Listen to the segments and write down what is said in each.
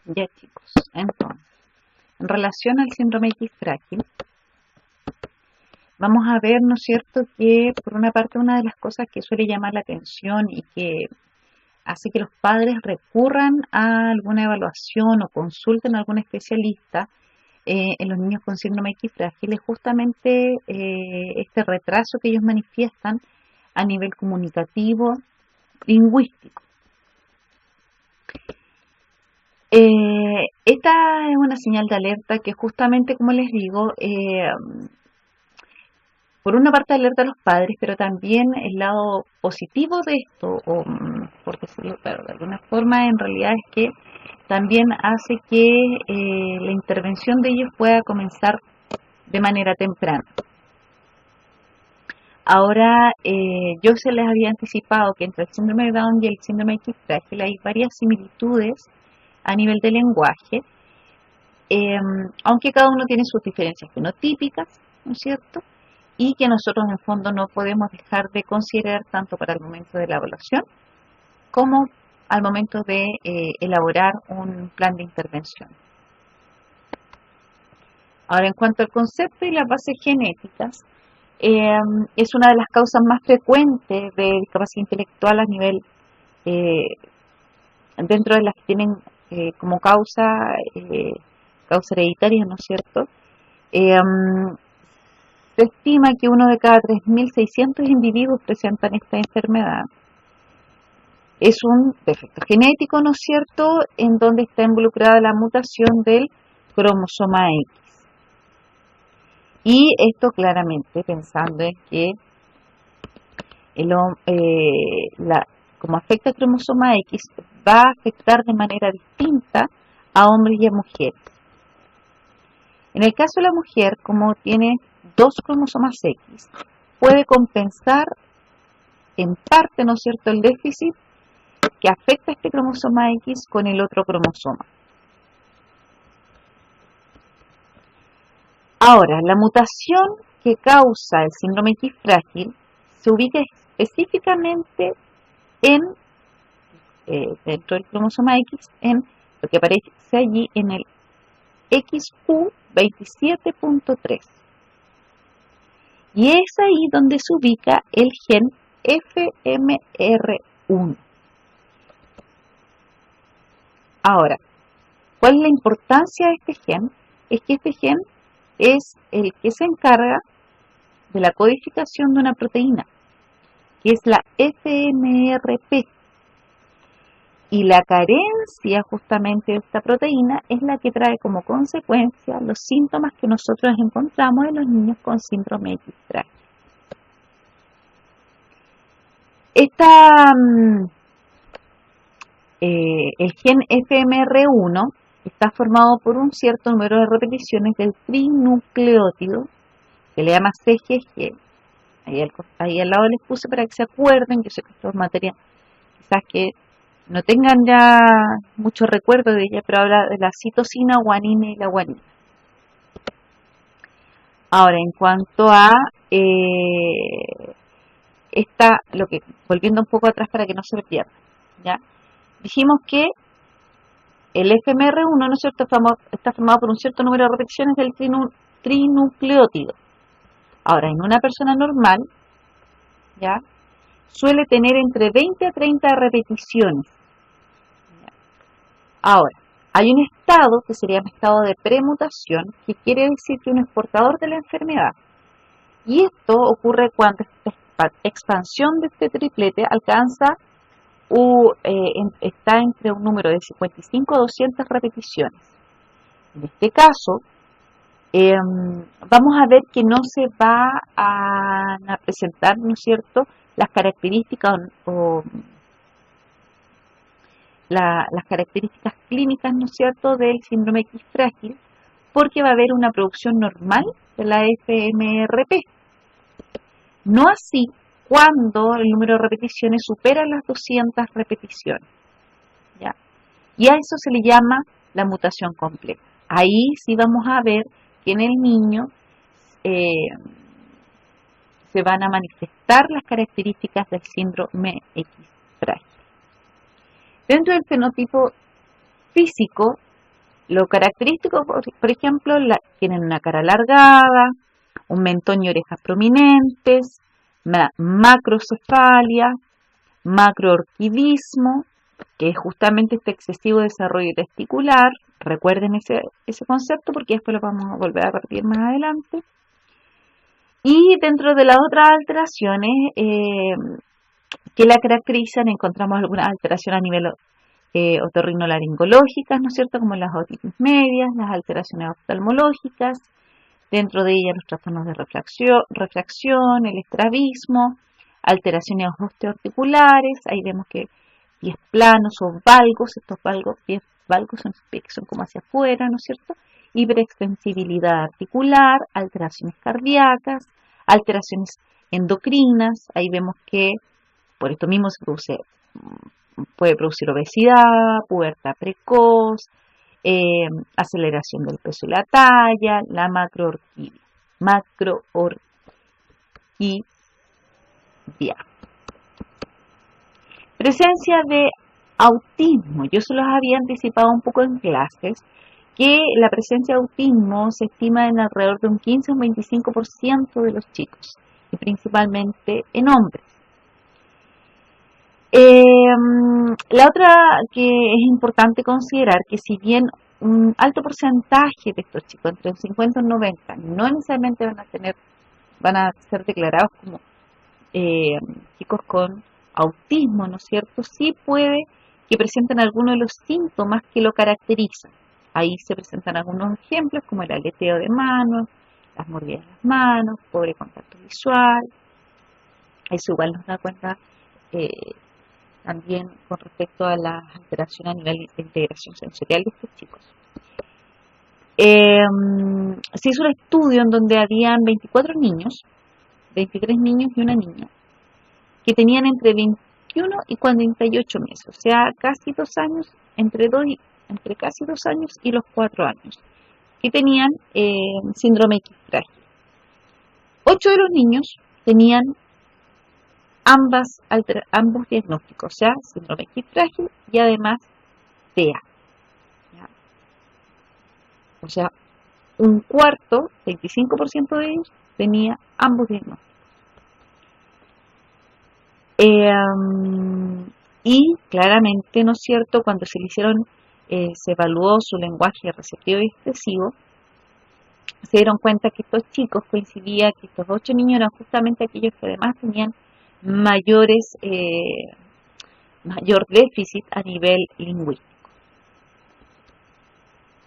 Ya chicos, entonces, en relación al síndrome X frágil, vamos a ver, ¿no es cierto?, que por una parte una de las cosas que suele llamar la atención y que hace que los padres recurran a alguna evaluación o consulten a algún especialista en los niños con síndrome X frágil es justamente este retraso que ellos manifiestan a nivel comunicativo, lingüístico. Esta es una señal de alerta que justamente, como les digo, por una parte alerta a los padres, pero también el lado positivo de esto, o por decirlo claro, de alguna forma, en realidad es que también hace que la intervención de ellos pueda comenzar de manera temprana. Ahora, yo se les había anticipado que entre el síndrome de Down y el síndrome X frágil hay varias similitudes a nivel de lenguaje, aunque cada uno tiene sus diferencias fenotípicas, ¿no es cierto?, y que nosotros en el fondo no podemos dejar de considerar tanto para el momento de la evaluación como al momento de elaborar un plan de intervención. Ahora, en cuanto al concepto y las bases genéticas, es una de las causas más frecuentes de discapacidad intelectual a nivel, dentro de las que tienen como causa hereditaria, ¿no es cierto? Se estima que uno de cada 3.600 individuos presentan esta enfermedad. Es un defecto genético, ¿no es cierto?, en donde está involucrada la mutación del cromosoma X. Y esto claramente pensando en que como afecta el cromosoma X, va a afectar de manera distinta a hombres y a mujeres. En el caso de la mujer, como tiene dos cromosomas X, puede compensar en parte, ¿no es cierto?, el déficit que afecta a este cromosoma X con el otro cromosoma. Ahora, la mutación que causa el síndrome X frágil se ubica específicamente dentro del cromosoma X, en lo que aparece allí en el XQ27.3. Y es ahí donde se ubica el gen FMR1. Ahora, ¿cuál es la importancia de este gen? Es que este gen es el que se encarga de la codificación de una proteína, que es la FMRP. Y la carencia justamente de esta proteína es la que trae como consecuencia los síntomas que nosotros encontramos en los niños con síndrome X frágil. El gen FMR1 está formado por un cierto número de repeticiones del trinucleótido, que le llama CGG. Ahí al lado les puse para que se acuerden, yo sé que esto es materia quizás que no tengan ya mucho recuerdo de ella, pero habla de la citosina, guanina y la guanina. Ahora, en cuanto a volviendo un poco atrás para que no se me pierda, ¿ya? Dijimos que el FMR1, ¿no es cierto?, está formado por un cierto número de repeticiones del trinucleótido. Ahora, en una persona normal, ¿ya?, suele tener entre 20 a 30 repeticiones. Ahora, hay un estado que sería un estado de premutación, que quiere decir que uno es portador de la enfermedad. Y esto ocurre cuando esta expansión de este triplete alcanza está entre un número de 55 a 200 repeticiones. En este caso, vamos a ver que no se va a presentar, ¿no es cierto?, las características las características clínicas, ¿no es cierto?, del síndrome X frágil, porque va a haber una producción normal de la FMRP. No así cuando el número de repeticiones supera las 200 repeticiones, ¿ya? Y a eso se le llama la mutación compleja. Ahí sí vamos a ver que en el niño se van a manifestar las características del síndrome X frágil. Dentro del fenotipo físico Lo característico, por ejemplo, tienen una cara alargada, un mentón y orejas prominentes, macrocefalia, macroorquidismo, que es justamente este excesivo desarrollo testicular. Recuerden ese concepto porque después lo vamos a volver a repetir más adelante. Y dentro de las otras alteraciones que la caracterizan, encontramos algunas alteraciones a nivel otorrinolaringológicas, ¿no es cierto?, como las otitis medias, las alteraciones oftalmológicas, dentro de ellas los trastornos de refracción, el estrabismo, alteraciones osteoarticulares, ahí vemos que pies planos o valgos, estos pies valgos son pies que son como hacia afuera, ¿no es cierto?, hiperextensibilidad articular, alteraciones cardíacas, alteraciones endocrinas, ahí vemos que por esto mismo puede producir obesidad, pubertad precoz, aceleración del peso y la talla, la macroorquidia. Presencia de autismo. Yo se los había anticipado un poco en clases que la presencia de autismo se estima en alrededor de un 15 o un 25% de los chicos, y principalmente en hombres. La otra que es importante considerar que si bien un alto porcentaje de estos chicos, entre un 50 y un 90, no necesariamente van a ser declarados como chicos con autismo, ¿no es cierto? Sí puede que presenten algunos de los síntomas que lo caracterizan. Ahí se presentan algunos ejemplos como el aleteo de manos, las mordidas de las manos, pobre contacto visual. Eso igual nos da cuenta también con respecto a la alteración a nivel de integración sensorial de estos chicos. Se hizo un estudio en donde habían 24 niños, 23 niños y una niña, que tenían entre 21 y 48 meses, o sea, casi 2 años, entre casi 2 años y los 4 años, que tenían síndrome X frágil. 8 de los niños tenían ambos diagnósticos, o sea, síndrome X frágil y además TEA. ¿Ya? O sea, un cuarto, 25% de ellos, tenía ambos diagnósticos. Y claramente, ¿no es cierto?, cuando se evaluó su lenguaje receptivo y expresivo, se dieron cuenta que estos chicos coincidía que estos 8 niños eran justamente aquellos que además tenían mayor déficit a nivel lingüístico,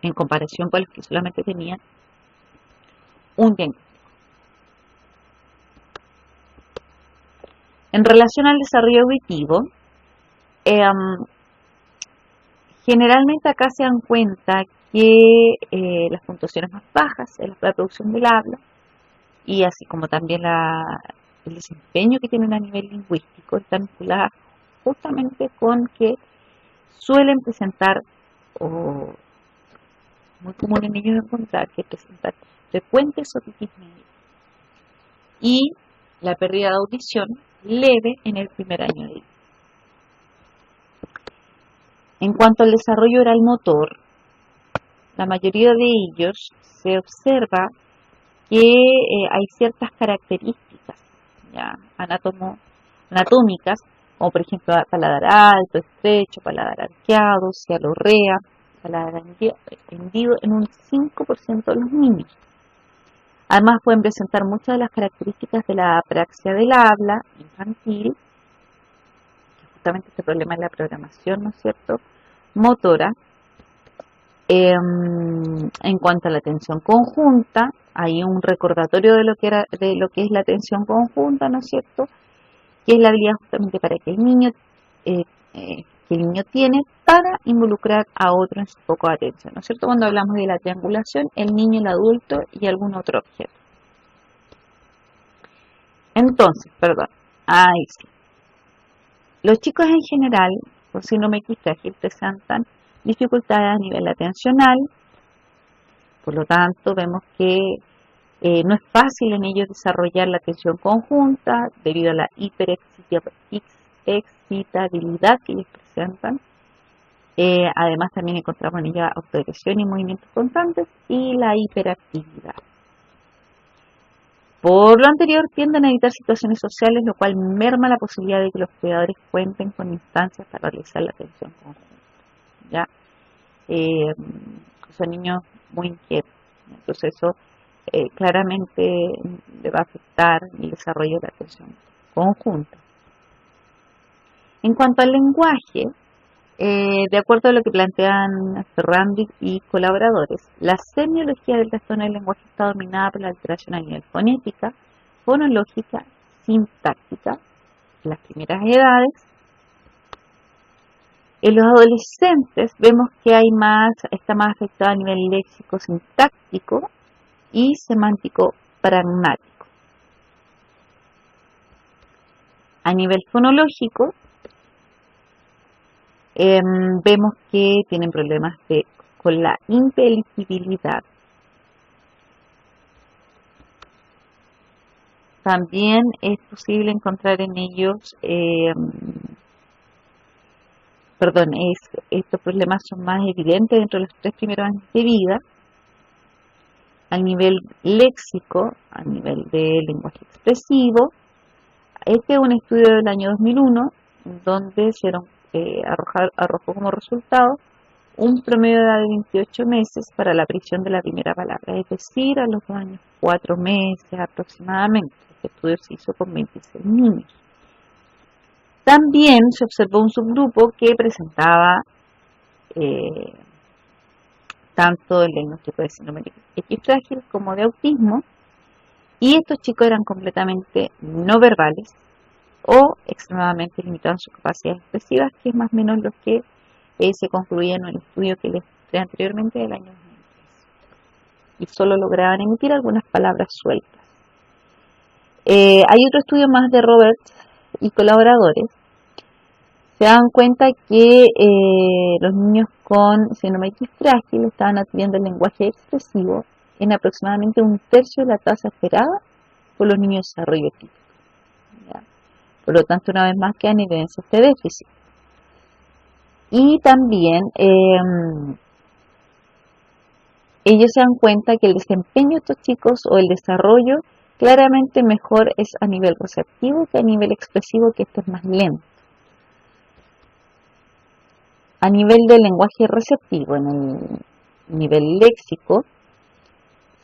en comparación con los que solamente tenían un diagnóstico. En relación al desarrollo auditivo, generalmente acá se dan cuenta que las puntuaciones más bajas en la producción del habla y así como también el desempeño que tienen a nivel lingüístico están vinculadas justamente con que suelen presentar, o muy común en ellos encontrar, que presentan frecuentes otitis media y la pérdida de audición leve en el primer año de vida. En cuanto al desarrollo oral motor, la mayoría de ellos se observa que hay ciertas características ya, anatómicas, como por ejemplo paladar alto, estrecho, paladar arqueado, cialorrea, paladar hendido en un 5% de los niños. Además pueden presentar muchas de las características de la apraxia del habla infantil, que justamente este problema es la programación, ¿no es cierto?, motora. En cuanto a la atención conjunta, hay un recordatorio de lo que es la atención conjunta, ¿no es cierto?, que es la habilidad justamente para que el niño tiene para involucrar a otro en su foco de atención, ¿no es cierto? Cuando hablamos de la triangulación, el niño, el adulto y algún otro objeto. Entonces, ahí sí. Los chicos en general, con síndrome X frágil, presentan dificultades a nivel atencional, por lo tanto vemos que no es fácil en ellos desarrollar la atención conjunta debido a la hiperexcitabilidad que ellos presentan. Además también encontramos en ella autoagresión y movimientos constantes y la hiperactividad. Por lo anterior, tienden a evitar situaciones sociales, lo cual merma la posibilidad de que los cuidadores cuenten con instancias para realizar la atención conjunta. ¿Ya? Son niños muy inquietos, entonces eso claramente le va a afectar el desarrollo de la atención conjunta. En cuanto al lenguaje, de acuerdo a lo que plantean Ferrandi y colaboradores, la semiología del trastorno del lenguaje está dominada por la alteración a nivel fonética, fonológica, sintáctica, en las primeras edades. En los adolescentes vemos que está más afectado a nivel léxico, sintáctico y semántico pragmático. A nivel fonológico, vemos que tienen problemas con la inteligibilidad. También es posible encontrar en ellos, estos problemas son más evidentes dentro de los 3 primeros años de vida. A nivel léxico, a nivel de lenguaje expresivo. Este es un estudio del año 2001, donde arrojó como resultado un promedio de edad de 28 meses para la aparición de la primera palabra, es decir, a los 2 años 4 meses aproximadamente. Este estudio se hizo con 26 niños. También se observó un subgrupo que presentaba tanto el diagnóstico de síndrome X frágil como de autismo, y estos chicos eran completamente no verbales o extremadamente limitados en sus capacidades expresivas, que es más o menos lo que se concluía en el estudio que les mostré anteriormente del año 2003, y solo lograban emitir algunas palabras sueltas. Hay otro estudio más de Roberts y colaboradores. Se dan cuenta que los niños con síndrome X frágil estaban adquiriendo el lenguaje expresivo en aproximadamente 1/3 de la tasa esperada por los niños de desarrollo típico. ¿Ya? Por lo tanto, una vez más quedan en evidencia este déficit. Y también ellos se dan cuenta que el desempeño de estos chicos o el desarrollo claramente mejor es a nivel receptivo que a nivel expresivo, que esto es más lento. A nivel del lenguaje receptivo, en el nivel léxico,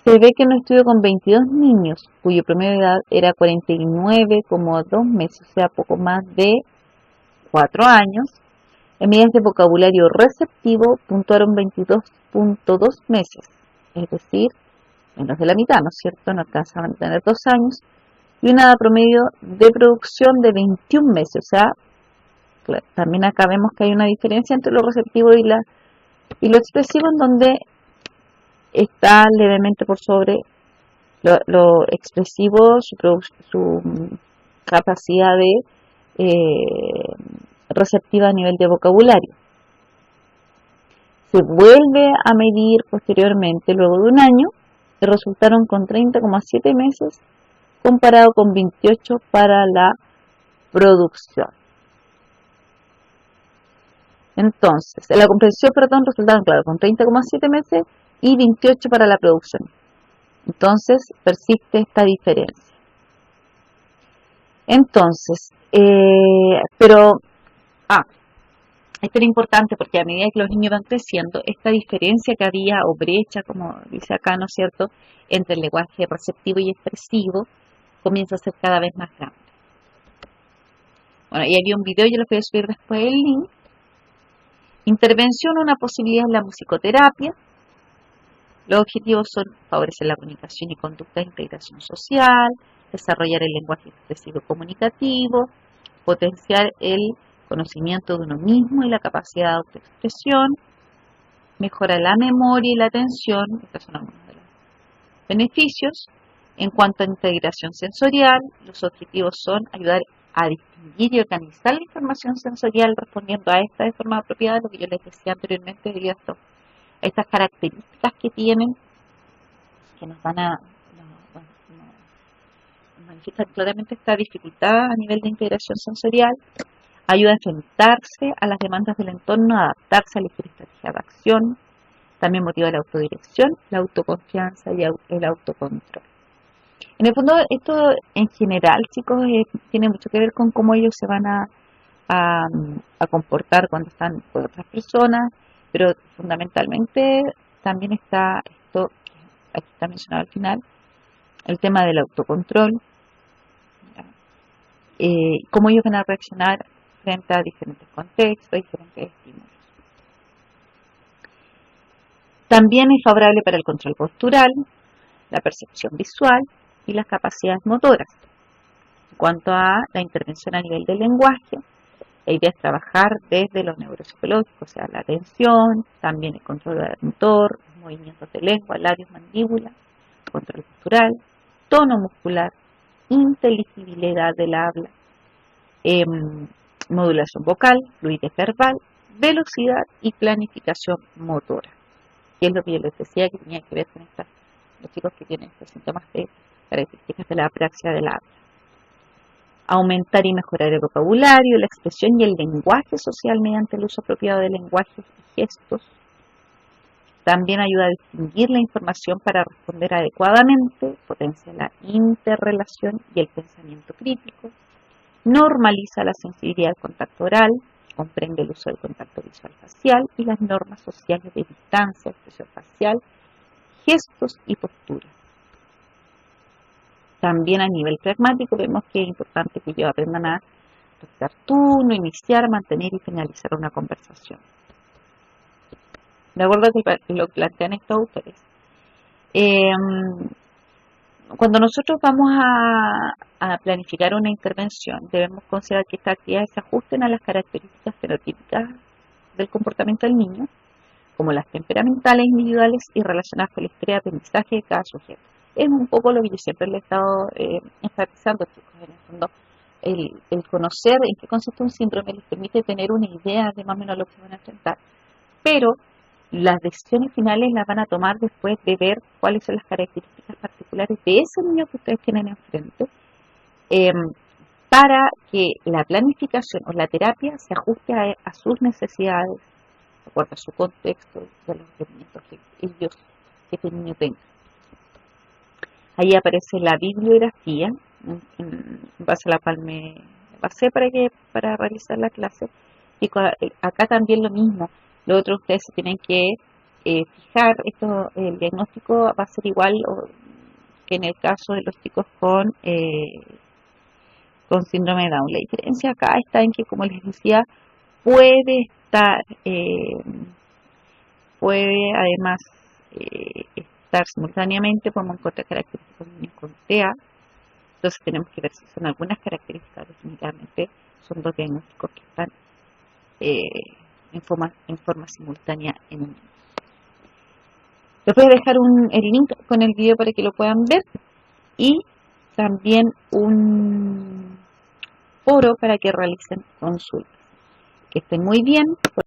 se ve que en un estudio con 22 niños, cuyo promedio de edad era 49,2 meses, o sea, poco más de 4 años, en medidas de vocabulario receptivo puntuaron 22,2 meses, es decir, menos de la mitad, ¿no es cierto? No alcanzaban a tener 2 años, y una edad promedio de producción de 21 meses, o sea, también acá vemos que hay una diferencia entre lo receptivo y lo expresivo, en donde está levemente por sobre lo expresivo, su capacidad de receptiva a nivel de vocabulario. Se vuelve a medir posteriormente, luego de un año, y resultaron con 30,7 meses comparado con 28 para la producción. Entonces, la comprensión, resultaron, claro, con 30,7 meses y 28 para la producción. Entonces, persiste esta diferencia. Entonces, esto era importante porque a medida que los niños van creciendo, esta diferencia que había, o brecha, como dice acá, ¿no es cierto?, entre el lenguaje receptivo y expresivo, comienza a ser cada vez más grande. Bueno, y había un video, yo lo voy a subir después el link. Intervención, una posibilidad en la musicoterapia. Los objetivos son favorecer la comunicación y conducta de integración social, desarrollar el lenguaje expresivo comunicativo, potenciar el conocimiento de uno mismo y la capacidad de autoexpresión, mejora la memoria y la atención. Estos son algunos de los beneficios. En cuanto a integración sensorial, los objetivos son ayudar a distinguir y organizar la información sensorial respondiendo a esta de forma apropiada, lo que yo les decía anteriormente, debido a estas características que tienen, que nos manifiestan claramente esta dificultad a nivel de integración sensorial. Ayuda a enfrentarse a las demandas del entorno, a adaptarse, a elegir estrategias de acción. También motiva la autodirección, la autoconfianza y el autocontrol. En el fondo, esto en general, chicos, tiene mucho que ver con cómo ellos se van a comportar cuando están con otras personas, pero fundamentalmente también está esto, que aquí está mencionado al final, el tema del autocontrol, cómo ellos van a reaccionar frente a diferentes contextos, diferentes estímulos. También es favorable para el control postural, la percepción visual y las capacidades motoras. En cuanto a la intervención a nivel del lenguaje, la idea es trabajar desde los neuropsicológicos, o sea, la atención, también el control del motor, los movimientos de lengua, labios, mandíbula, control postural, tono muscular, inteligibilidad del habla, modulación vocal, fluidez verbal, velocidad y planificación motora, que es lo que yo les decía que tenía que ver con los chicos que tienen estos síntomas de características de la apraxia del habla. Aumentar y mejorar el vocabulario, la expresión y el lenguaje social mediante el uso apropiado de lenguajes y gestos. También ayuda a distinguir la información para responder adecuadamente, potencia la interrelación y el pensamiento crítico. Normaliza la sensibilidad al contacto oral, comprende el uso del contacto visual facial y las normas sociales de distancia, expresión facial, gestos y posturas. También a nivel pragmático vemos que es importante que ellos aprendan a respetar turno, iniciar, mantener y finalizar una conversación. De acuerdo a lo que plantean estos autores. Cuando nosotros vamos a planificar una intervención, debemos considerar que estas actividades se ajusten a las características fenotípicas del comportamiento del niño, como las temperamentales, individuales y relacionadas con la historia de aprendizaje de cada sujeto. Es un poco lo que yo siempre le he estado enfatizando, chicos, en el fondo, el conocer en qué consiste un síndrome les permite tener una idea de más o menos lo que se van a enfrentar, pero las decisiones finales las van a tomar después de ver cuáles son las características particulares de ese niño que ustedes tienen enfrente, para que la planificación o la terapia se ajuste a sus necesidades, de acuerdo a su contexto y a los requerimientos que este niño tenga. Ahí aparece la bibliografía, en base a la cual me basé para realizar la clase. Y acá también lo mismo. Lo otro, ustedes se tienen que fijar, el diagnóstico va a ser igual que en el caso de los chicos con síndrome de Down. La diferencia acá está en que, como les decía, puede además estar simultáneamente, podemos encontrar características de niños con TEA. Entonces tenemos que ver si son algunas características, definitivamente son dos diagnósticos que están en forma simultánea en niños. Les voy a dejar el link con el video para que lo puedan ver y también un foro para que realicen consultas. Que estén muy bien.